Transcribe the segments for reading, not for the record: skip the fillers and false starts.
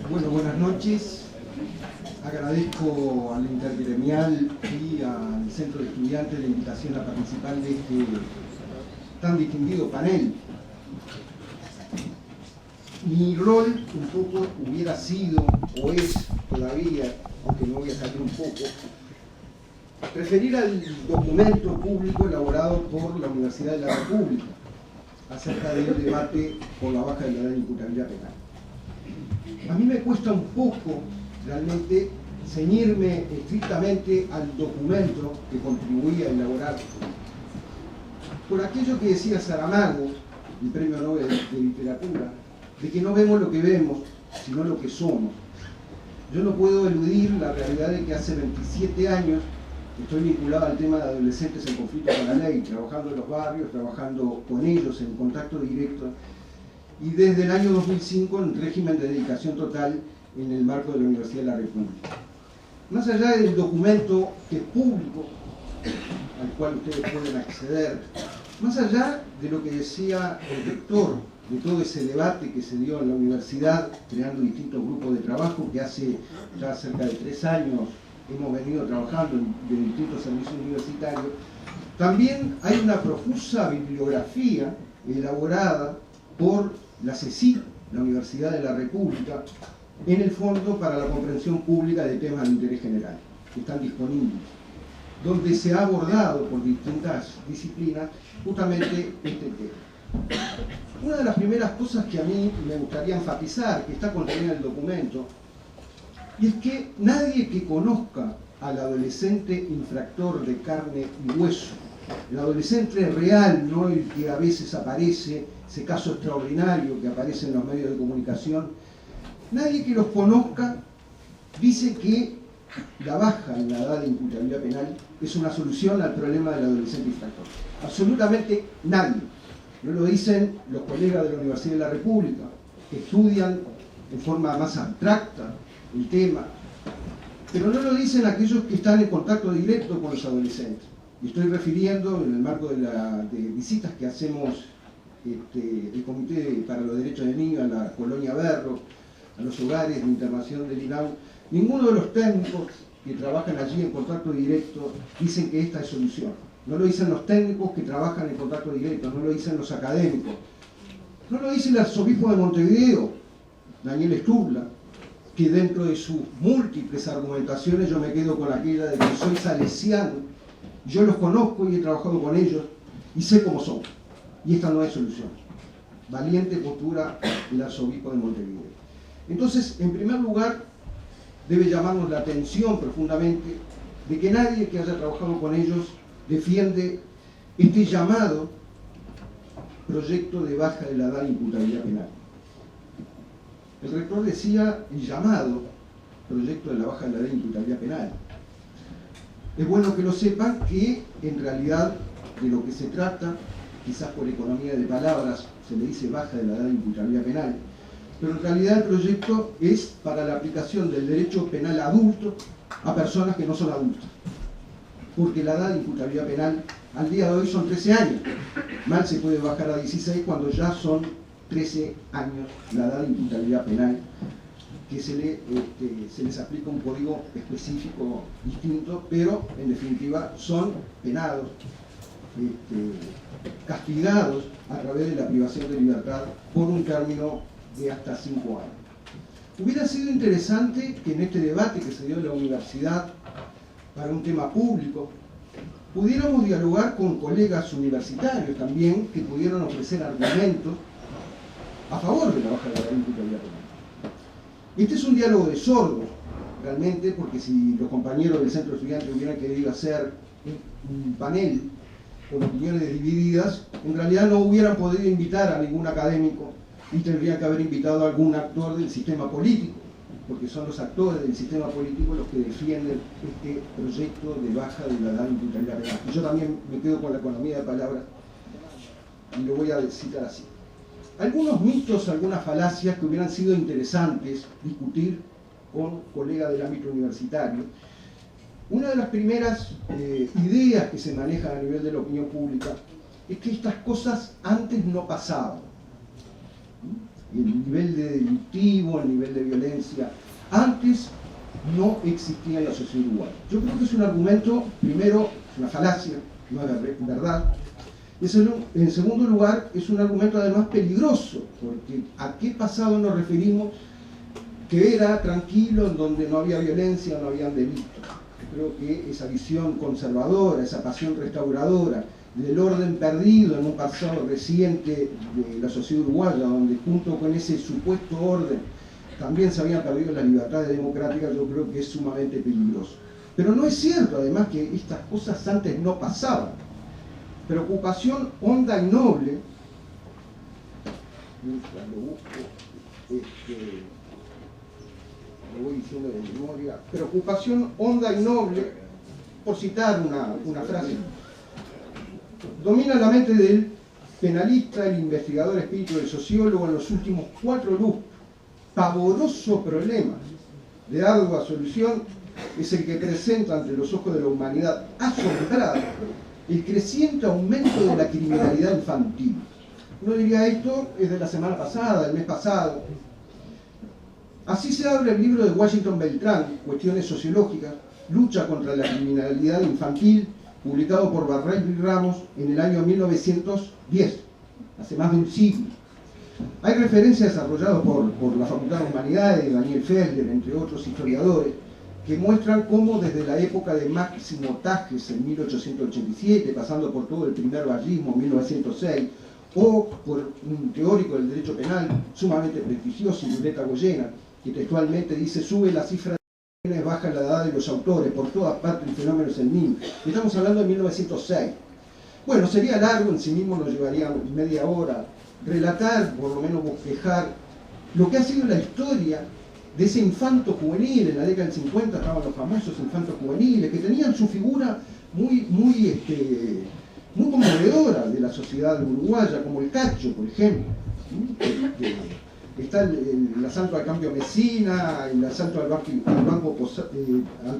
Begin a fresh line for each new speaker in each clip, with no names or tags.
Bueno, buenas noches. Agradezco al Intergremial y al Centro de Estudiantes la invitación a participar de este tan distinguido panel. Mi rol un poco hubiera sido, o es todavía, aunque me voy a salir un poco, referir al documento público elaborado por la Universidad de la República acerca del debate por la baja de la edad de imputabilidad penal. A mí me cuesta un poco realmente ceñirme estrictamente al documento que contribuí a elaborar, por aquello que decía Saramago, el Premio Nobel de Literatura, de que no vemos lo que vemos, sino lo que somos. Yo no puedo eludir la realidad de que hace 27 años estoy vinculado al tema de adolescentes en conflicto con la ley, trabajando en los barrios, trabajando con ellos en contacto directo, y desde el año 2005 en régimen de dedicación total en el marco de la Universidad de la República. Más allá del documento que es público, al cual ustedes pueden acceder, más allá de lo que decía el rector de todo ese debate que se dio en la universidad, creando distintos grupos de trabajo que hace ya cerca de 3 años hemos venido trabajando de distintos servicios universitarios, también hay una profusa bibliografía elaborada por la CECIP, la Universidad de la República, en el Fondo para la Comprensión Pública de Temas de Interés General, que están disponibles, donde se ha abordado por distintas disciplinas justamente este tema. Una de las primeras cosas que a mí me gustaría enfatizar, que está contenida en el documento, y es que nadie que conozca al adolescente infractor de carne y hueso, el adolescente real, no el que a veces aparece, ese caso extraordinario que aparece en los medios de comunicación, nadie que los conozca dice que la baja en la edad de imputabilidad penal es una solución al problema del adolescente infractor. Absolutamente nadie. No lo dicen los colegas de la Universidad de la República, que estudian en forma más abstracta el tema, pero no lo dicen aquellos que están en contacto directo con los adolescentes. Y estoy refiriendo, en el marco de visitas que hacemos el Comité para los Derechos del Niño a la Colonia Berro, a los hogares de internación del INAU, ninguno de los técnicos que trabajan allí en contacto directo dicen que esta es solución. No lo dicen los técnicos que trabajan en contacto directo, no lo dicen los académicos, no lo dice el arzobispo de Montevideo, Daniel Sturla, que dentro de sus múltiples argumentaciones yo me quedo con aquella de que soy salesiano, yo los conozco y he trabajado con ellos y sé cómo son. Y esta no es solución. Valiente postura del arzobispo de Montevideo. Entonces, en primer lugar, debe llamarnos la atención profundamente de que nadie que haya trabajado con ellos defiende este llamado proyecto de baja de la edad de imputabilidad penal. El rector decía el llamado proyecto de la baja de la edad de imputabilidad penal. Es bueno que lo sepan que en realidad de lo que se trata, quizás por economía de palabras se le dice baja de la edad de imputabilidad penal, pero en realidad el proyecto es para la aplicación del derecho penal adulto a personas que no son adultas, porque la edad de imputabilidad penal al día de hoy son 13 años, mal se puede bajar a 16 cuando ya son 13 años la edad de imputabilidad penal, que se les aplica un código específico distinto, pero en definitiva son penados, castigados a través de la privación de libertad por un término de hasta 5 años. Hubiera sido interesante que en este debate que se dio en la universidad para un tema público pudiéramos dialogar con colegas universitarios también que pudieran ofrecer argumentos a favor de la baja de la edad de imputabilidad penal. Este es un diálogo de sordos, realmente, porque si los compañeros del centro de estudiantes hubieran querido hacer un panel con opiniones divididas, en realidad no hubieran podido invitar a ningún académico y tendrían que haber invitado a algún actor del sistema político, porque son los actores del sistema político los que defienden este proyecto de baja de la edad de imputabilidad penal. Y yo también me quedo con la economía de palabras y lo voy a citar así. Algunos mitos, algunas falacias que hubieran sido interesantes discutir con colegas del ámbito universitario. Una de las primeras ideas que se manejan a nivel de la opinión pública es que estas cosas antes no pasaban. el nivel de delictivo, el nivel de violencia, antes no existía en la sociedad uruguaya. Yo creo que es un argumento, primero, es una falacia, no es verdad. En segundo lugar, es un argumento además peligroso, porque ¿a qué pasado nos referimos que era tranquilo, en donde no había violencia, no habían delitos? Creo que esa visión conservadora, esa pasión restauradora del orden perdido en un pasado reciente de la sociedad uruguaya, donde junto con ese supuesto orden también se habían perdido las libertades democráticas, yo creo que es sumamente peligroso. Pero no es cierto, además, que estas cosas antes no pasaban. Preocupación honda y noble, mientras lo busco, lo voy diciendo de memoria, preocupación honda y noble, por citar una frase, domina la mente del penalista, el investigador espíritu del sociólogo en los últimos 4 lustros. Pavoroso problema de ardua solución es el que presenta ante los ojos de la humanidad asombrada el creciente aumento de la criminalidad infantil. Uno diría, esto es de la semana pasada, del mes pasado. Así se abre el libro de Washington Beltrán, Cuestiones Sociológicas, Lucha contra la Criminalidad Infantil, publicado por Barrell y Ramos en el año 1910, hace más de un siglo. Hay referencias desarrolladas por la Facultad de Humanidades, Daniel Felder, entre otros historiadores, que muestran cómo desde la época de Máximo Tajes en 1887, pasando por todo el primer vallismo en 1906, o por un teórico del derecho penal sumamente prestigioso, Violeta Goyena, que textualmente dice: sube la cifra de crímenes, baja la edad de los autores, por todas partes el fenómeno es el mismo. Estamos hablando de 1906. Bueno, sería largo, en sí mismo nos llevaría media hora relatar, por lo menos bosquejar, lo que ha sido la historia de ese infanto juvenil. En la década del 50 estaban los famosos infantos juveniles, que tenían su figura muy conmovedora de la sociedad uruguaya, como el Cacho, por ejemplo. Está el asalto al Cambio Mesina, el asalto al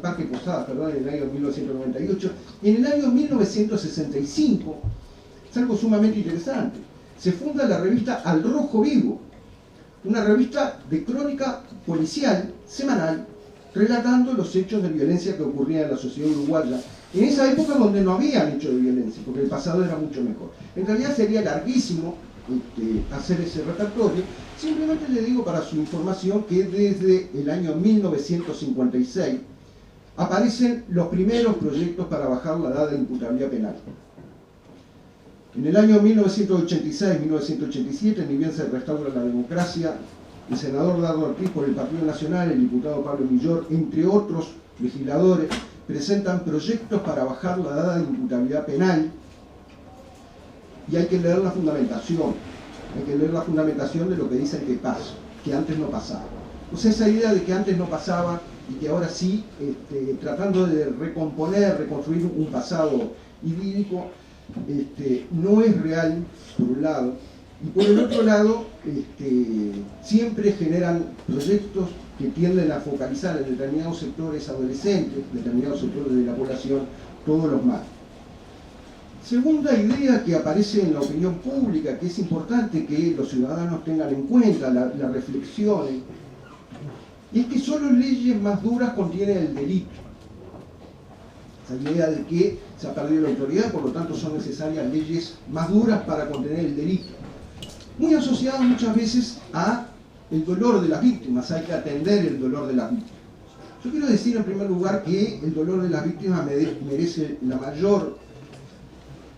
Parque Posadas, en el año 1998. En el año 1965, es algo sumamente interesante, se funda la revista Al Rojo Vivo, una revista de crónica policial semanal relatando los hechos de violencia que ocurrían en la sociedad uruguaya en esa época donde no habían hechos de violencia, porque el pasado era mucho mejor. En realidad sería larguísimo hacer ese repertorio. Simplemente le digo para su información que desde el año 1956 aparecen los primeros proyectos para bajar la edad de imputabilidad penal. En el año 1986-1987, ni bien se restaura la democracia, el senador Dardo Ortiz por el Partido Nacional, el diputado Pablo Millor, entre otros legisladores, presentan proyectos para bajar la edad de imputabilidad penal, y hay que leer la fundamentación. Hay que leer la fundamentación de lo que dicen que pasa, que antes no pasaba. O sea, esa idea de que antes no pasaba y que ahora sí, tratando de recomponer, reconstruir un pasado idílico, no es real, por un lado, y por el otro lado, siempre generan proyectos que tienden a focalizar en determinados sectores adolescentes, determinados sectores de la población, todos los males. Segunda idea que aparece en la opinión pública, que es importante que los ciudadanos tengan en cuenta, la reflexionen, es que solo leyes más duras contienen el delito. Esa idea de que se ha perdido la autoridad, por lo tanto son necesarias leyes más duras para contener el delito. Muy asociado muchas veces a el dolor de las víctimas, hay que atender el dolor de las víctimas. Yo quiero decir en primer lugar que el dolor de las víctimas merece la mayor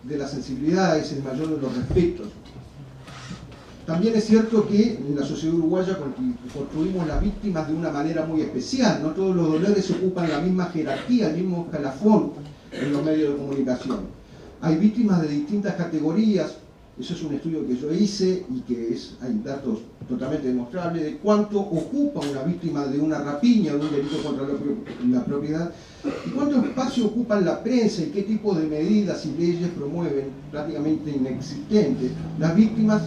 de las sensibilidades, el mayor de los respetos. También es cierto que en la sociedad uruguaya construimos las víctimas de una manera muy especial. No todos los dolores ocupan la misma jerarquía, el mismo escalafón en los medios de comunicación. Hay víctimas de distintas categorías. Eso es un estudio que yo hice y que hay datos totalmente demostrables de cuánto ocupa una víctima de una rapiña o de un delito contra la propiedad y cuánto espacio ocupan la prensa y qué tipo de medidas y leyes promueven, prácticamente inexistentes, las víctimas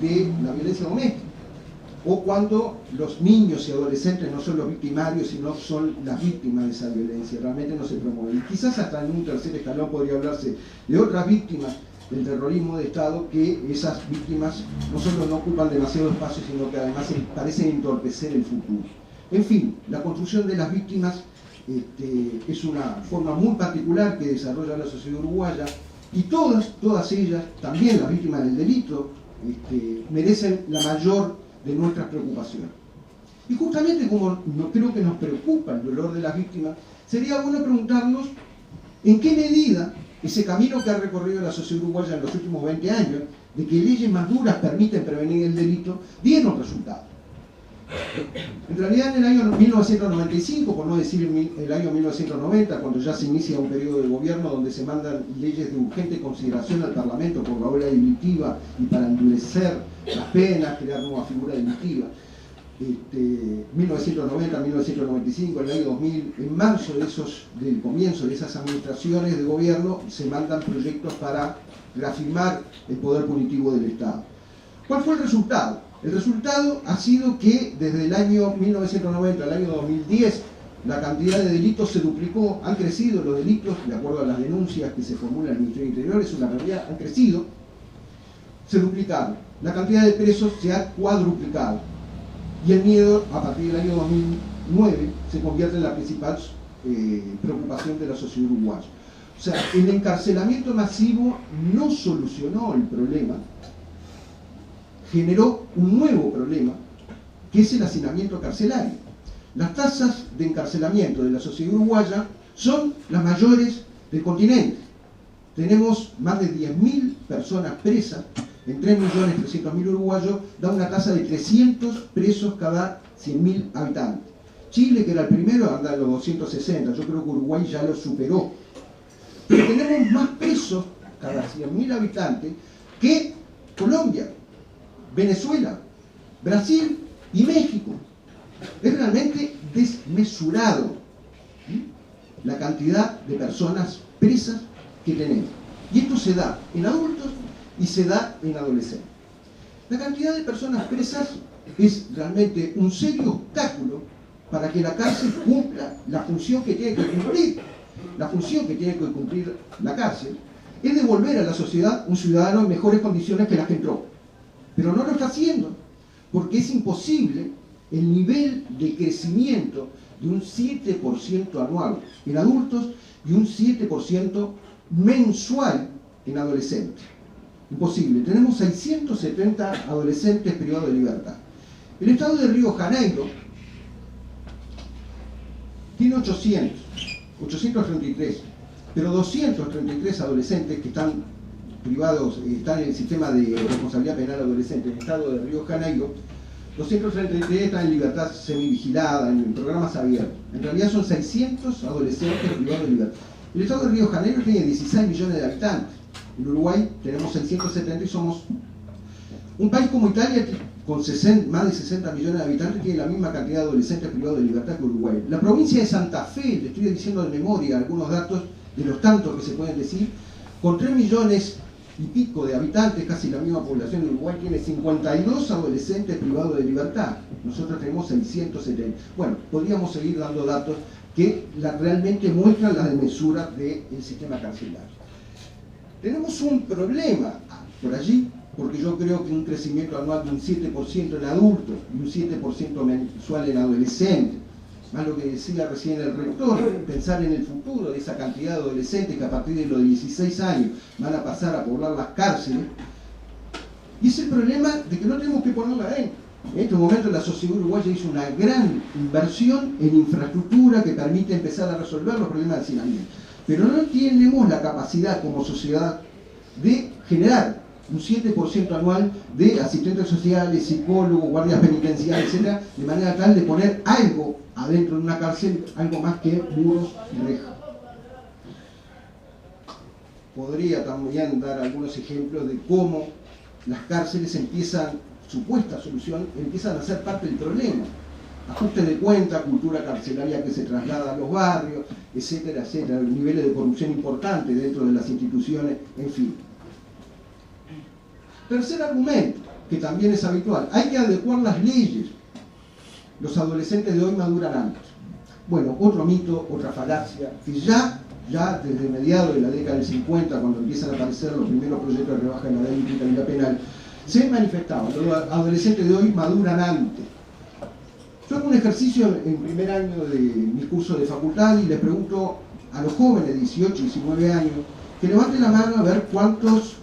de la violencia doméstica, o cuando los niños y adolescentes no son los victimarios, sino son las víctimas de esa violencia, realmente no se promueven. Y quizás hasta en un tercer escalón podría hablarse de otras víctimas del terrorismo de Estado, que esas víctimas no solo no ocupan demasiado espacio, sino que además parecen entorpecer el futuro. En fin, la construcción de las víctimas es una forma muy particular que desarrolla la sociedad uruguaya, y todas ellas, también las víctimas del delito, merecen la mayor de nuestras preocupaciones. Y justamente como creo que nos preocupa el dolor de las víctimas, sería bueno preguntarnos en qué medida ese camino que ha recorrido la sociedad uruguaya en los últimos 20 años, de que leyes más duras permiten prevenir el delito, dieron resultados. En realidad, en el año 1995, por no decir el año 1990, cuando ya se inicia un periodo de gobierno donde se mandan leyes de urgente consideración al Parlamento por la ola delictiva y para endurecer las penas, crear nueva figura delictiva, 1990, 1995, el año 2000, en marzo del comienzo de esas administraciones de gobierno, se mandan proyectos para reafirmar el poder punitivo del Estado. ¿Cuál fue el resultado? El resultado ha sido que desde el año 1990 al año 2010 la cantidad de delitos se duplicó, han crecido los delitos, de acuerdo a las denuncias que se formulan en el Ministerio del Interior, es una realidad, han crecido, se duplicaron. La cantidad de presos se ha cuadruplicado. Y el miedo, a partir del año 2009, se convierte en la principal preocupación de la sociedad uruguaya. O sea, el encarcelamiento masivo no solucionó el problema, generó un nuevo problema, que es el hacinamiento carcelario. Las tasas de encarcelamiento de la sociedad uruguaya son las mayores del continente. Tenemos más de 10.000 personas presas, en 3.300.000 uruguayos, da una tasa de 300 presos cada 100.000 habitantes. Chile, que era el primero, anda en los 260, yo creo que Uruguay ya lo superó. Pero tenemos más presos cada 100.000 habitantes que Colombia, Venezuela, Brasil y México. Es realmente desmesurado la cantidad de personas presas que tenemos. Y esto se da en adultos y se da en adolescentes. La cantidad de personas presas es realmente un serio obstáculo para que la cárcel cumpla la función que tiene que cumplir. La función que tiene que cumplir la cárcel es devolver a la sociedad un ciudadano en mejores condiciones que las que entró. Pero no lo está haciendo, porque es imposible el nivel de crecimiento de un 7% anual en adultos y un 7% mensual en adolescentes. Imposible. Tenemos 670 adolescentes privados de libertad. El estado de Río de Janeiro tiene 833, pero 233 adolescentes que están privados, están en el sistema de responsabilidad penal adolescente en el estado de Río de Janeiro. 233 están en libertad semivigilada, en programas abiertos. En realidad son 600 adolescentes privados de libertad. El estado de Río de Janeiro tiene 16 millones de habitantes. En Uruguay tenemos 670 y somos un país como Italia, con más de 60 millones de habitantes, tiene la misma cantidad de adolescentes privados de libertad que Uruguay. La provincia de Santa Fe, le estoy diciendo de memoria algunos datos de los tantos que se pueden decir, con 3 millones y pico de habitantes, casi la misma población de Uruguay, tiene 52 adolescentes privados de libertad. Nosotros tenemos 670. Bueno, podríamos seguir dando datos que realmente muestran la desmesura del sistema carcelario. Tenemos un problema por allí, porque yo creo que un crecimiento anual de un 7% en adultos y un 7% mensual en adolescentes, más lo que decía recién el rector, pensar en el futuro de esa cantidad de adolescentes que a partir de los 16 años van a pasar a poblar las cárceles, y es el problema de que no tenemos que ponerla adentro. En este momento la sociedad uruguaya hizo una gran inversión en infraestructura que permite empezar a resolver los problemas de hacinamiento. Pero no tenemos la capacidad como sociedad de generar un 7% anual de asistentes sociales, psicólogos, guardias penitenciarios, etc., de manera tal de poner algo adentro de una cárcel, algo más que muros y rejas. Podría también dar algunos ejemplos de cómo las cárceles empiezan, supuesta solución, empiezan a ser parte del problema. Ajuste de cuenta, cultura carcelaria que se traslada a los barrios, etcétera, etcétera, niveles de corrupción importantes dentro de las instituciones, en fin. Tercer argumento, que también es habitual, hay que adecuar las leyes. Los adolescentes de hoy maduran antes. Bueno, otro mito, otra falacia, que ya ya desde mediados de la década del 50, cuando empiezan a aparecer los primeros proyectos de rebaja de la ley de imputabilidad penal, se manifestaban. Los adolescentes de hoy maduran antes. Yo hago un ejercicio en primer año de mi curso de facultad y les pregunto a los jóvenes de 18, 19 años que levanten la mano a ver cuántos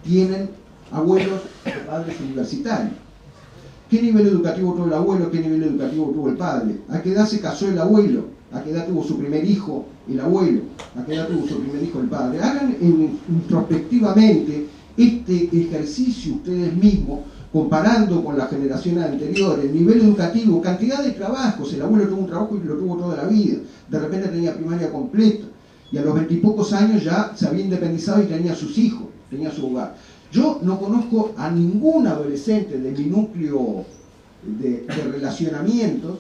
tienen abuelos o padres universitarios. ¿Qué nivel educativo tuvo el abuelo? ¿Qué nivel educativo tuvo el padre? ¿A qué edad se casó el abuelo? ¿A qué edad tuvo su primer hijo el abuelo? ¿A qué edad tuvo su primer hijo el padre? Hagan introspectivamente este ejercicio ustedes mismos, comparando con las generaciones anteriores, nivel educativo, cantidad de trabajos. El abuelo tuvo un trabajo y lo tuvo toda la vida. De repente tenía primaria completa. Y a los 20 y pocos años ya se había independizado y tenía sus hijos, tenía su hogar. Yo no conozco a ningún adolescente de mi núcleo de relacionamientos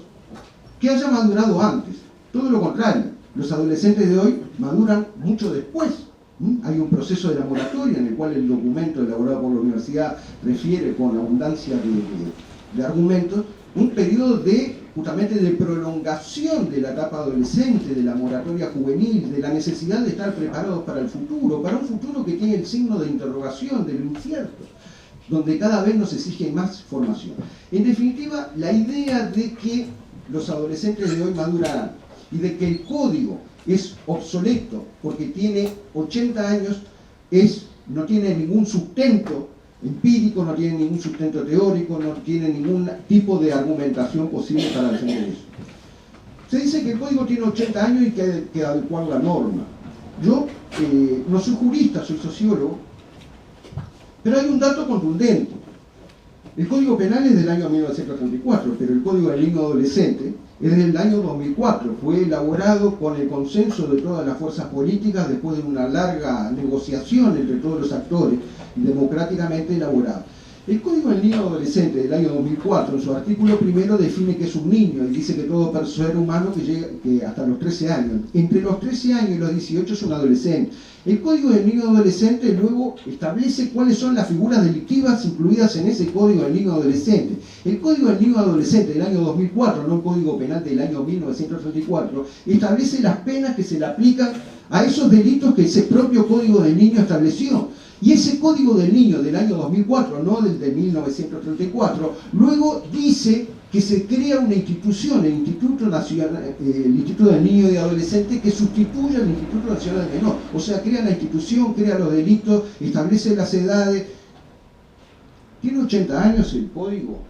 que haya madurado antes. Todo lo contrario, los adolescentes de hoy maduran mucho después. Hay un proceso de la moratoria en el cual el documento elaborado por la universidad refiere con abundancia de argumentos un periodo justamente de prolongación de la etapa adolescente, de la moratoria juvenil, de la necesidad de estar preparados para el futuro, para un futuro que tiene el signo de interrogación, de lo incierto, donde cada vez nos exige más formación. En definitiva, la idea de que los adolescentes de hoy maduran y de que el código es obsoleto porque tiene 80 años, no tiene ningún sustento empírico, no tiene ningún sustento teórico, no tiene ningún tipo de argumentación posible para defender eso. Se dice que el código tiene 80 años y que hay que adecuar la norma. Yo no soy jurista, soy sociólogo, pero hay un dato contundente. El Código Penal es del año 1934, pero el Código del Niño Adolescente es del año 2004. Fue elaborado con el consenso de todas las fuerzas políticas después de una larga negociación entre todos los actores y democráticamente elaborado. El Código del Niño Adolescente del año 2004, en su artículo primero, define que es un niño y dice que todo ser humano que llega hasta los 13 años. Entre los 13 años y los 18 es un adolescente. El Código del Niño Adolescente luego establece cuáles son las figuras delictivas incluidas en ese Código del Niño Adolescente. El Código del Niño Adolescente del año 2004, no el Código Penal del año 1934, establece las penas que se le aplican a esos delitos que ese propio Código del Niño estableció. Y ese Código del Niño del año 2004, no del de 1934, luego dice que se crea una institución, el Instituto del Niño y Adolescente, que sustituye al Instituto Nacional del Menor. O sea, crea la institución, crea los delitos, establece las edades. Tiene 80 años el código.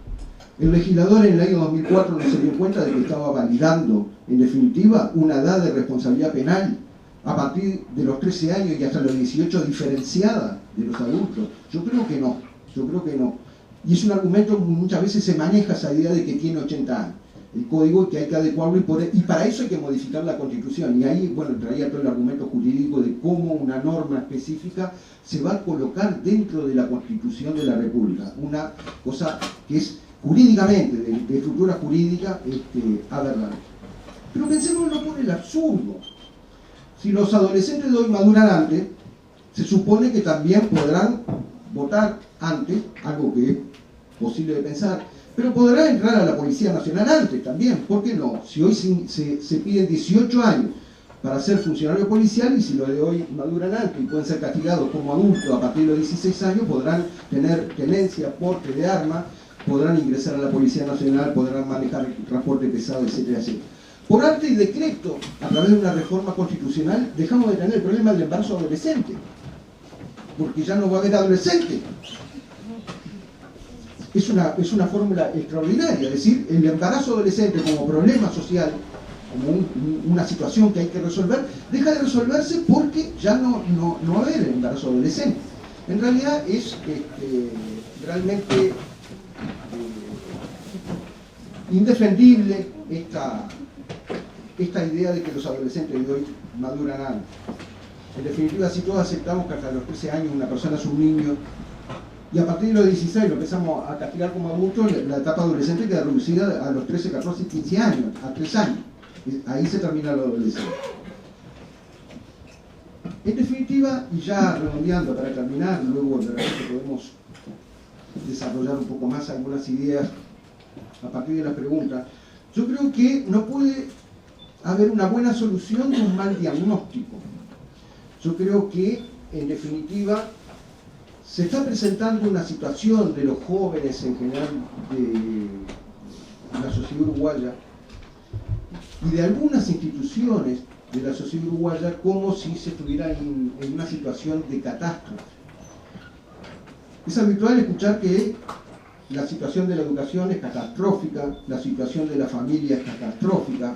El legislador en el año 2004 no se dio cuenta de que estaba validando, en definitiva, una edad de responsabilidad penal a partir de los 13 años y hasta los 18 diferenciada de los adultos. Yo creo que no. Y es un argumento que muchas veces se maneja esa idea de que tiene 80 años. El código, que hay que adecuarlo y para eso hay que modificar la Constitución. Y ahí, bueno, traía todo el argumento jurídico de cómo una norma específica se va a colocar dentro de la Constitución de la República. Una cosa que es jurídicamente, de estructura jurídica, aberrante. Pero pensémoslo por el absurdo. Si los adolescentes de hoy maduran antes, se supone que también podrán votar antes, algo que es posible de pensar, pero podrán entrar a la Policía Nacional antes también. ¿Por qué no? Si hoy se piden 18 años para ser funcionario policial y si los de hoy maduran antes y pueden ser castigados como adultos a partir de los 16 años, podrán tener tenencia, porte de armas, podrán ingresar a la Policía Nacional, podrán manejar transporte pesado, etcétera, etcétera. Por arte y decreto, a través de una reforma constitucional, dejamos de tener el problema del embarazo adolescente, porque ya no va a haber adolescente. Es una fórmula extraordinaria, es decir, el embarazo adolescente como problema social, como una situación que hay que resolver, deja de resolverse porque ya no va a haber el embarazo adolescente. En realidad es realmente indefendible esta idea de que los adolescentes de hoy maduran antes. En definitiva, si todos aceptamos que hasta los 13 años una persona es un niño, y a partir de los 16 lo empezamos a castigar como adultos, la etapa adolescente queda reducida a los 13, 14, 15 años, a 3 años. Ahí se termina la adolescencia. En definitiva, y ya redondeando para terminar, luego de repente podemos desarrollar un poco más algunas ideas a partir de las preguntas. Yo creo que no puede haber una buena solución de un mal diagnóstico. Yo creo que, en definitiva, se está presentando una situación de los jóvenes en general de la sociedad uruguaya y de algunas instituciones de la sociedad uruguaya como si se estuviera en una situación de catástrofe. Es habitual escuchar que la situación de la educación es catastrófica, la situación de la familia es catastrófica.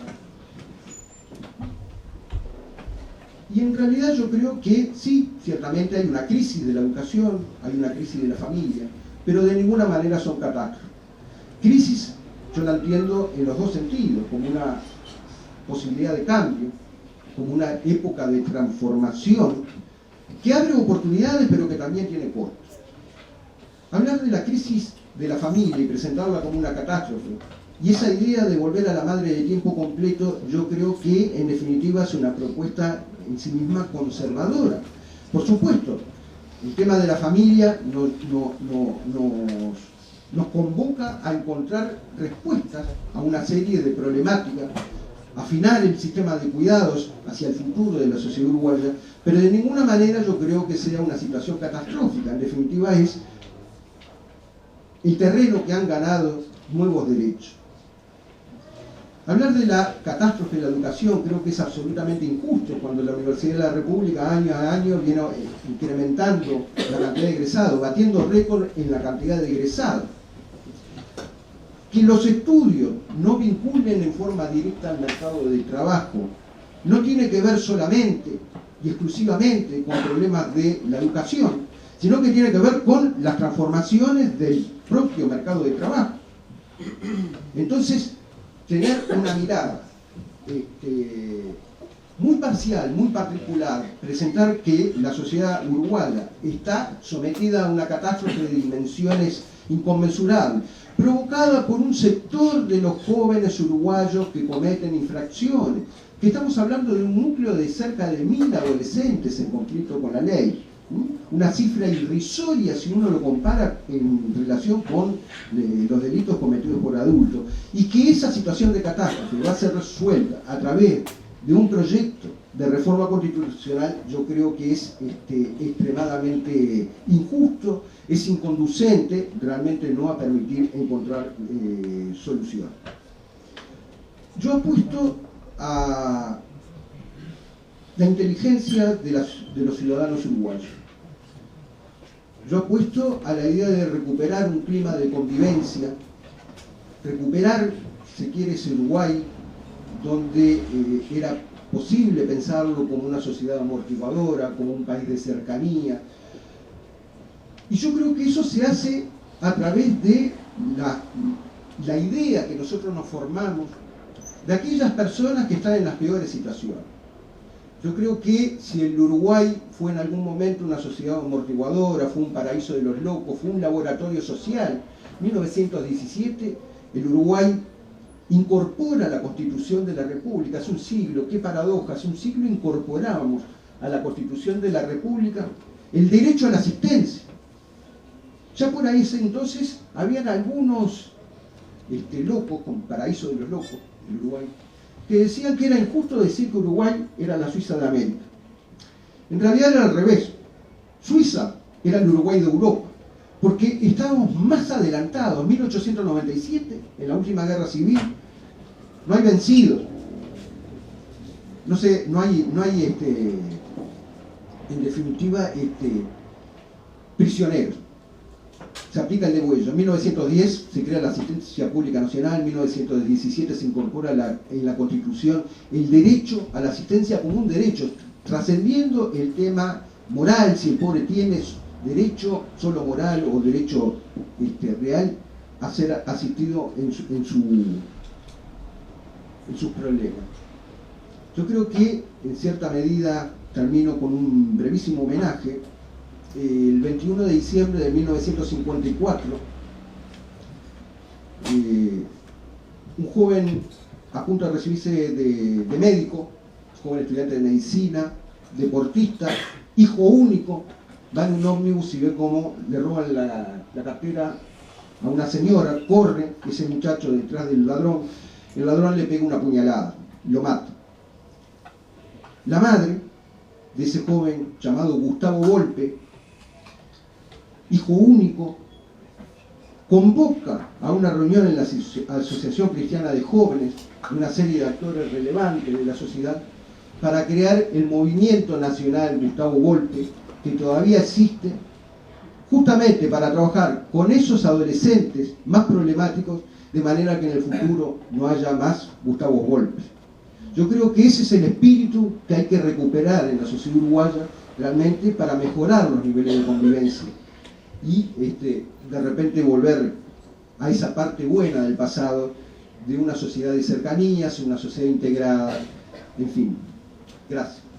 Y en realidad yo creo que sí, ciertamente hay una crisis de la educación, hay una crisis de la familia, pero de ninguna manera son catástrofes. Crisis yo la entiendo en los dos sentidos, como una posibilidad de cambio, como una época de transformación que abre oportunidades pero que también tiene costos. Hablar de la crisis de la familia y presentarla como una catástrofe y esa idea de volver a la madre de tiempo completo, yo creo que en definitiva es una propuesta en sí misma conservadora. Por supuesto, el tema de la familia nos convoca a encontrar respuestas a una serie de problemáticas, afinar el sistema de cuidados hacia el futuro de la sociedad uruguaya, pero de ninguna manera yo creo que sea una situación catastrófica. En definitiva es el terreno que han ganado nuevos derechos. Hablar de la catástrofe de la educación creo que es absolutamente injusto cuando la Universidad de la República año a año viene incrementando la cantidad de egresados, batiendo récord en la cantidad de egresados. Que los estudios no vinculen en forma directa al mercado de trabajo no tiene que ver solamente y exclusivamente con problemas de la educación, sino que tiene que ver con las transformaciones del propio mercado de trabajo. Entonces, tener una mirada muy parcial, muy particular, presentar que la sociedad uruguaya está sometida a una catástrofe de dimensiones inconmensurables, provocada por un sector de los jóvenes uruguayos que cometen infracciones, que estamos hablando de un núcleo de cerca de 1000 adolescentes en conflicto con la ley, una cifra irrisoria si uno lo compara en relación con los delitos cometidos por adultos, y que esa situación de catástrofe va a ser resuelta a través de un proyecto de reforma constitucional, yo creo que es extremadamente injusto, es inconducente, realmente no va a permitir encontrar soluciones. Yo apuesto a la inteligencia de los ciudadanos uruguayos. Yo apuesto a la idea de recuperar un clima de convivencia, recuperar, si se quiere, ese Uruguay donde era posible pensarlo como una sociedad amortiguadora, como un país de cercanía. Y yo creo que eso se hace a través de la idea que nosotros nos formamos de aquellas personas que están en las peores situaciones. Yo creo que si el Uruguay fue en algún momento una sociedad amortiguadora, fue un paraíso de los locos, fue un laboratorio social, 1917 el Uruguay incorpora la Constitución de la República, hace un siglo, qué paradoja, hace un siglo incorporamos a la Constitución de la República el derecho a la asistencia. Ya por ahí entonces habían algunos locos, con paraíso de los locos, el Uruguay, que decían que era injusto decir que Uruguay era la Suiza de América. En realidad era al revés. Suiza era el Uruguay de Europa, porque estábamos más adelantados. En 1897, en la última guerra civil, no hay vencidos. No hay en definitiva, prisioneros. Se aplica el degüello. En 1910 se crea la Asistencia Pública Nacional, en 1917 se incorpora en la Constitución el derecho a la asistencia como un derecho, trascendiendo el tema moral, si el pobre tiene derecho solo moral o derecho real a ser asistido en sus problemas. Yo creo que, en cierta medida, termino con un brevísimo homenaje. El 21 de diciembre de 1954, un joven a punto de recibirse de médico, joven estudiante de medicina, deportista, hijo único, va en un ómnibus y ve cómo le roban la cartera a una señora, corre ese muchacho detrás del ladrón, el ladrón le pega una puñalada, lo mata. La madre de ese joven llamado Gustavo Volpe, hijo único, convoca a una reunión en la Asociación Cristiana de Jóvenes, una serie de actores relevantes de la sociedad, para crear el movimiento nacional Gustavo Volpe, que todavía existe, justamente para trabajar con esos adolescentes más problemáticos, de manera que en el futuro no haya más Gustavo Volpe. Yo creo que ese es el espíritu que hay que recuperar en la sociedad uruguaya realmente para mejorar los niveles de convivencia y de repente volver a esa parte buena del pasado de una sociedad de cercanías, una sociedad integrada, en fin. Gracias.